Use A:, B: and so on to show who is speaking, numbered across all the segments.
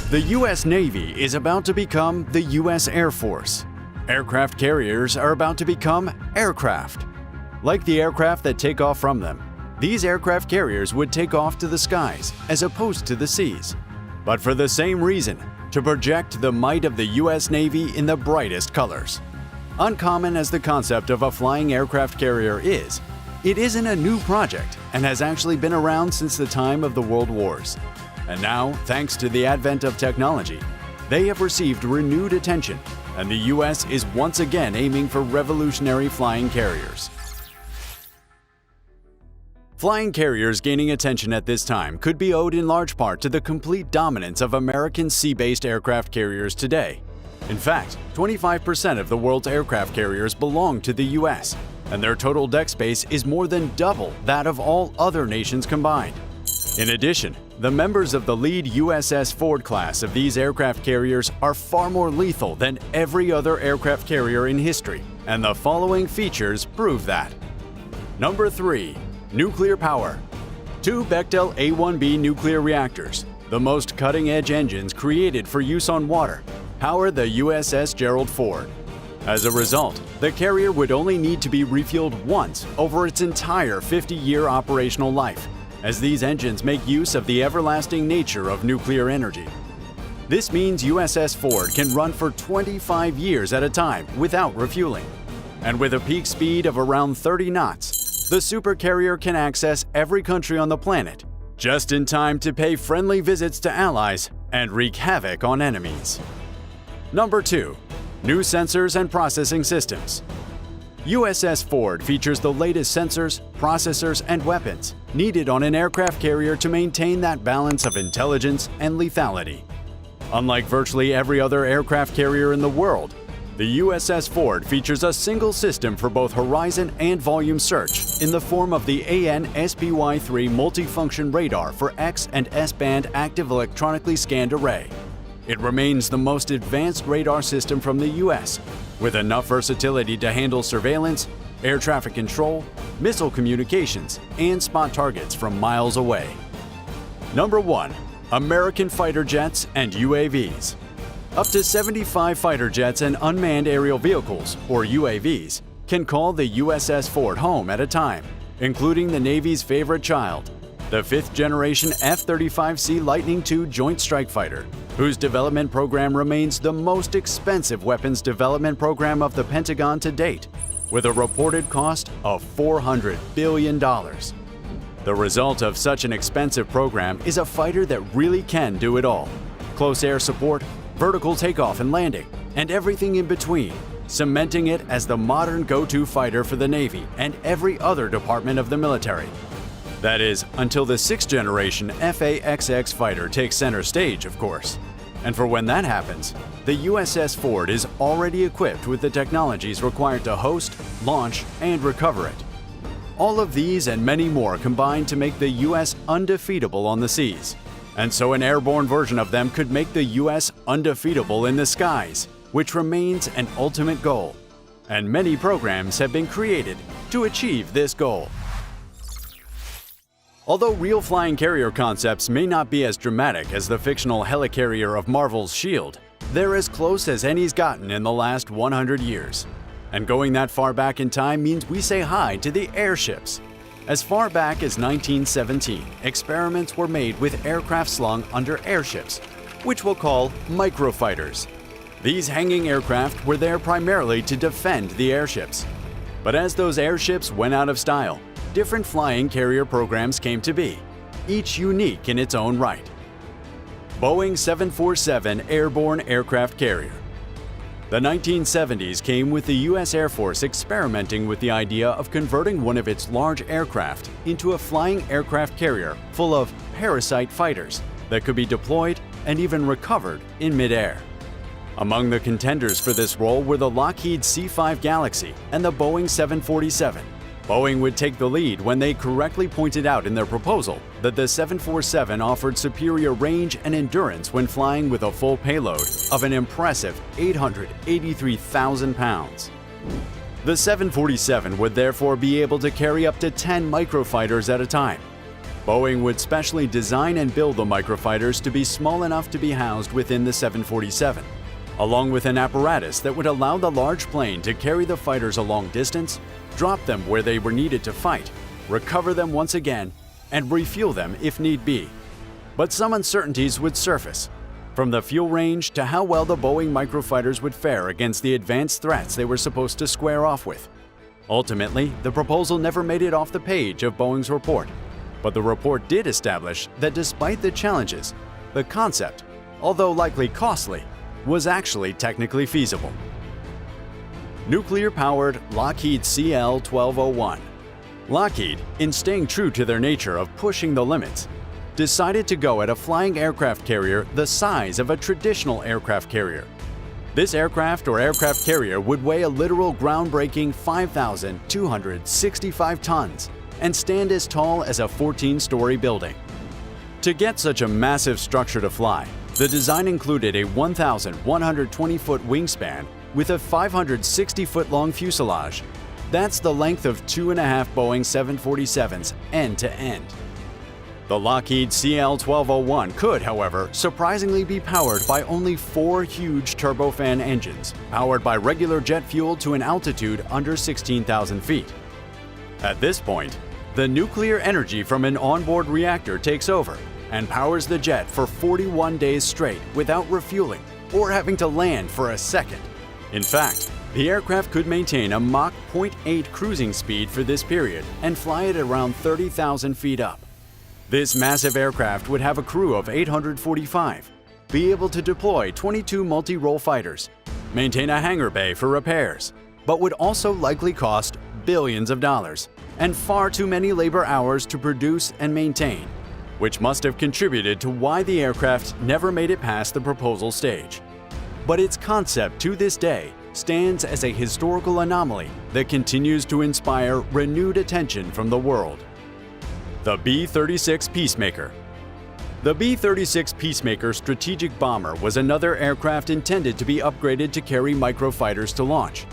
A: The U.S. Navy is about to become the U.S. Air Force. Aircraft carriers are about to become aircraft. Like the aircraft that take off from them, these aircraft carriers would take off to the skies as opposed to the seas. But for the same reason, to project the might of the U.S. Navy in the brightest colors. Uncommon as the concept of a flying aircraft carrier is, it isn't a new project and has actually been around since the time of the World Wars. And now, thanks to the advent of technology, they have received renewed attention, and the U.S. is once again aiming for revolutionary flying carriers. Flying carriers gaining attention at this time could be owed in large part to the complete dominance of American sea-based aircraft carriers today. In fact, 25% of the world's aircraft carriers belong to the U.S., and their total deck space is more than double that of all other nations combined. In addition, the members of the lead USS Ford class of these aircraft carriers are far more lethal than every other aircraft carrier in history, and the following features prove that. Number 3. Nuclear power. 2 Bechtel A1B nuclear reactors, the most cutting-edge engines created for use on water, power the USS Gerald Ford. As a result, the carrier would only need to be refueled once over its entire 50-year operational life, as these engines make use of the everlasting nature of nuclear energy. This means USS Ford can run for 25 years at a time without refueling. And with a peak speed of around 30 knots, the supercarrier can access every country on the planet, just in time to pay friendly visits to allies and wreak havoc on enemies. Number 2. New sensors and processing systems. USS Ford features the latest sensors, processors, and weapons needed on an aircraft carrier to maintain that balance of intelligence and lethality. Unlike virtually every other aircraft carrier in the world, the USS Ford features a single system for both horizon and volume search in the form of the AN/SPY-3 multifunction radar for X and S-band active electronically scanned array. It remains the most advanced radar system from the U.S., with enough versatility to handle surveillance, air traffic control, missile communications, and spot targets from miles away. Number 1. American fighter jets and UAVs. Up to 75 fighter jets and unmanned aerial vehicles, or UAVs, can call the USS Ford home at a time, including the Navy's favorite child, the 5th-generation F-35C Lightning II Joint Strike Fighter, whose development program remains the most expensive weapons development program of the Pentagon to date, with a reported cost of $400 billion. The result of such an expensive program is a fighter that really can do it all: close air support, vertical takeoff and landing, and everything in between, cementing it as the modern go-to fighter for the Navy and every other department of the military. That is, until the 6th-generation F/A-XX fighter takes center stage, of course. And for when that happens, the USS Ford is already equipped with the technologies required to host, launch, and recover it. All of these and many more combine to make the U.S. undefeatable on the seas. And so an airborne version of them could make the U.S. undefeatable in the skies, which remains an ultimate goal. And many programs have been created to achieve this goal. Although real flying carrier concepts may not be as dramatic as the fictional helicarrier of Marvel's S.H.I.E.L.D., they're as close as any's gotten in the last 100 years. And going that far back in time means we say hi to the airships. As far back as 1917, experiments were made with aircraft slung under airships, which we'll call microfighters. These hanging aircraft were there primarily to defend the airships. But as those airships went out of style, different flying carrier programs came to be, each unique in its own right. Boeing 747 Airborne Aircraft Carrier. The 1970s came with the U.S. Air Force experimenting with the idea of converting one of its large aircraft into a flying aircraft carrier full of parasite fighters that could be deployed and even recovered in midair. Among the contenders for this role were the Lockheed C-5 Galaxy and the Boeing 747. Boeing would take the lead when they correctly pointed out in their proposal that the 747 offered superior range and endurance when flying with a full payload of an impressive 883,000 pounds. The 747 would therefore be able to carry up to 10 microfighters at a time. Boeing would specially design and build the microfighters to be small enough to be housed within the 747, along with an apparatus that would allow the large plane to carry the fighters a long distance, drop them where they were needed to fight, recover them once again, and refuel them if need be. But some uncertainties would surface, from the fuel range to how well the Boeing microfighters would fare against the advanced threats they were supposed to square off with. Ultimately, the proposal never made it off the page of Boeing's report, but the report did establish that despite the challenges, the concept, although likely costly, was actually technically feasible. Nuclear-powered Lockheed CL-1201. Lockheed, in staying true to their nature of pushing the limits, decided to go at a flying aircraft carrier the size of a traditional aircraft carrier. This aircraft or aircraft carrier would weigh a literal groundbreaking 5,265 tons and stand as tall as a 14-story building. To get such a massive structure to fly, the design included a 1,120-foot wingspan with a 560-foot-long fuselage. That's the length of 2.5 Boeing 747s end to end. The Lockheed CL-1201 could, however, surprisingly be powered by only 4 huge turbofan engines, powered by regular jet fuel to an altitude under 16,000 feet. At this point, the nuclear energy from an onboard reactor takes over and powers the jet for 41 days straight without refueling or having to land for a second. In fact, the aircraft could maintain a Mach 0.8 cruising speed for this period and fly at around 30,000 feet up. This massive aircraft would have a crew of 845, be able to deploy 22 multi-role fighters, maintain a hangar bay for repairs, but would also likely cost billions of dollars and far too many labor hours to produce and maintain, which must have contributed to why the aircraft never made it past the proposal stage. But its concept to this day stands as a historical anomaly that continues to inspire renewed attention from the world. The B-36 Peacemaker. The B-36 Peacemaker strategic bomber was another aircraft intended to be upgraded to carry microfighters to launch.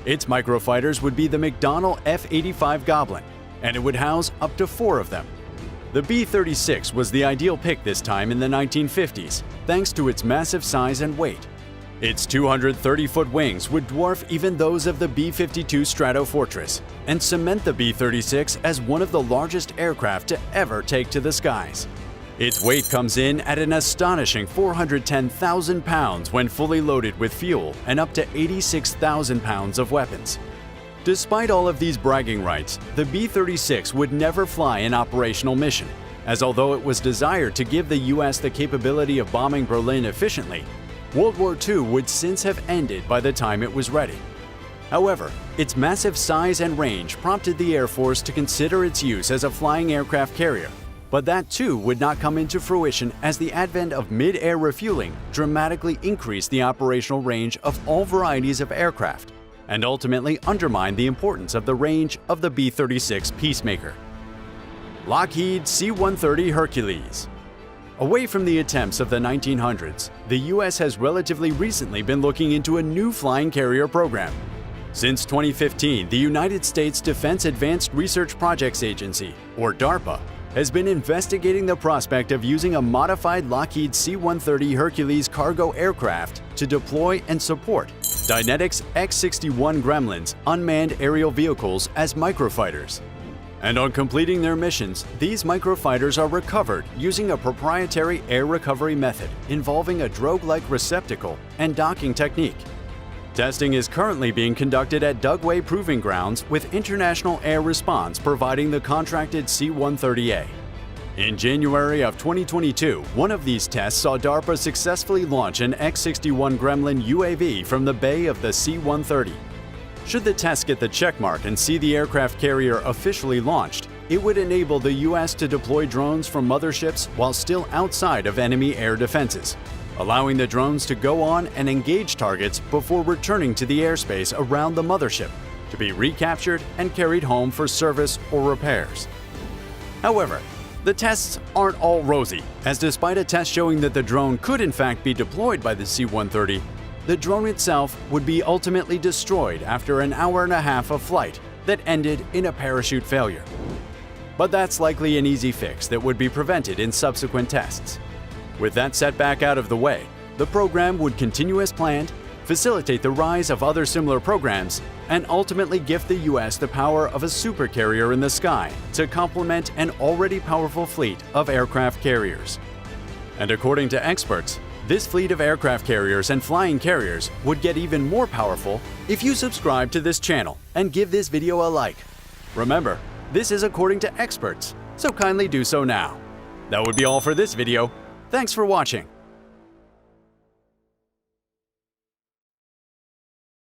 A: Its microfighters would be the McDonnell F-85 Goblin, and it would house up to 4 of them. The B-36 was the ideal pick this time in the 1950s, thanks to its massive size and weight. Its 230-foot wings would dwarf even those of the B-52 Stratofortress and cement the B-36 as one of the largest aircraft to ever take to the skies. Its weight comes in at an astonishing 410,000 pounds when fully loaded with fuel and up to 86,000 pounds of weapons. Despite all of these bragging rights, the B-36 would never fly an operational mission, as although it was desired to give the U.S. the capability of bombing Berlin efficiently, World War II would since have ended by the time it was ready. However, its massive size and range prompted the Air Force to consider its use as a flying aircraft carrier, but that too would not come into fruition as the advent of mid-air refueling dramatically increased the operational range of all varieties of aircraft and ultimately undermined the importance of the range of the B-36 Peacemaker. Lockheed C-130 Hercules. Away from the attempts of the 1900s, the U.S. has relatively recently been looking into a new flying carrier program. Since 2015, the United States Defense Advanced Research Projects Agency, or DARPA, has been investigating the prospect of using a modified Lockheed C-130 Hercules cargo aircraft to deploy and support Dynetics X-61 Gremlins unmanned aerial vehicles as microfighters. And on completing their missions, these microfighters are recovered using a proprietary air recovery method involving a drogue-like receptacle and docking technique. Testing is currently being conducted at Dugway Proving Grounds with International Air Response providing the contracted C-130A. In January of 2022, one of these tests saw DARPA successfully launch an X-61 Gremlin UAV from the bay of the C-130. Should the test get the checkmark and see the aircraft carrier officially launched, it would enable the U.S. to deploy drones from motherships while still outside of enemy air defenses, allowing the drones to go on and engage targets before returning to the airspace around the mothership to be recaptured and carried home for service or repairs. However, the tests aren't all rosy, as despite a test showing that the drone could in fact be deployed by the C-130, the drone itself would be ultimately destroyed after an hour and a half of flight that ended in a parachute failure. but that's likely an easy fix that would be prevented in subsequent tests. With that setback out of the way, the program would continue as planned, facilitate the rise of other similar programs, and ultimately gift the U.S. the power of a supercarrier in the sky to complement an already powerful fleet of aircraft carriers. And according to experts, this fleet of aircraft carriers and flying carriers would get even more powerful if you subscribe to this channel and give this video a like. Remember, this is according to experts, so kindly do so now. That would be all for this video. Thanks for watching.